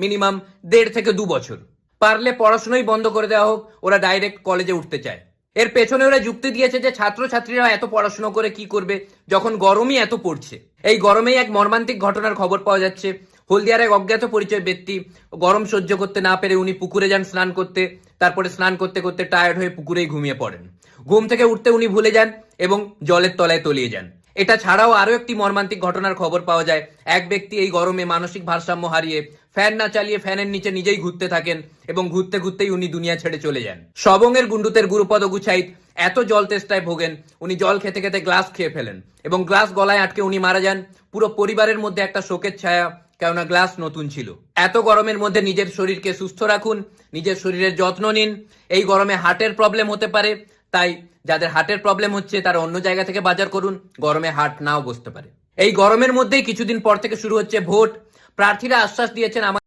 Minimum 1.5 থেকে 2 বছর। পারলে পড়াশোনাই বন্ধ করে দেওয়া হোক, ওরা ডাইরেক্ট কলেজে উঠতে চায়। এর পেছনে ওরা যুক্তি দিয়েছে যে ছাত্রছাত্রীরা এত পড়াশোনা করে কি করবে যখন গরমই এত পড়ছে। এই গরমেই এক মর্মান্তিক ঘটনার খবর পাওয়া যাচ্ছে। হলদিয়ার এক অজ্ঞাত পরিচয় ব্যক্তি গরম সহ্য করতে না পেরে উনি পুকুরে যান স্নান করতে। তারপরে স্নান করতে করতে টায়ার্ড হয়ে পুকুরেই ঘুমিয়ে পড়েন। ঘুম থেকে উঠতে উনি ভুলে যান এবং জলের তলায় তলিয়ে যান। এটা ছাড়াও আরো একটি মর্মান্তিক ঘটনার খবর পাওয়া যায়। এক ব্যক্তি এই গরমে মানসিক ভারসাম্য হারিয়ে ফ্যান না চালিয়ে ফ্যানের নিচে নিজেই ঘুরতে থাকেন এবং ঘুরতে ঘুরতেই উনি দুনিয়া ছেড়ে চলে যান। সবংয়ের গুন্ডুতের গুরুপদ গুছাইত এত জল তেষ্টায় ভোগেন, উনি জল খেতে খেতে গ্লাস খেয়ে ফেলেন এবং গ্লাস গলায় আটকে উনি মারা যান। পুরো পরিবারের মধ্যে একটা শোকের ছায়া, কেননা গ্লাস নতুন ছিল। এত গরমের মধ্যে নিজের শরীরকে সুস্থ রাখুন, নিজের শরীরের যত্ন নিন। এই গরমে হার্টের প্রবলেম হতে পারে, তাই যাদের হার্টের প্রবলেম হচ্ছে তারা অন্য জায়গা থেকে বাজার করুন, গরমে হার্ট নাও বসতে পারে। এই গরমের মধ্যেই কিছুদিন পর থেকে শুরু হচ্ছে ভোট। প্রার্থীরা আশ্বাস দিয়েছেন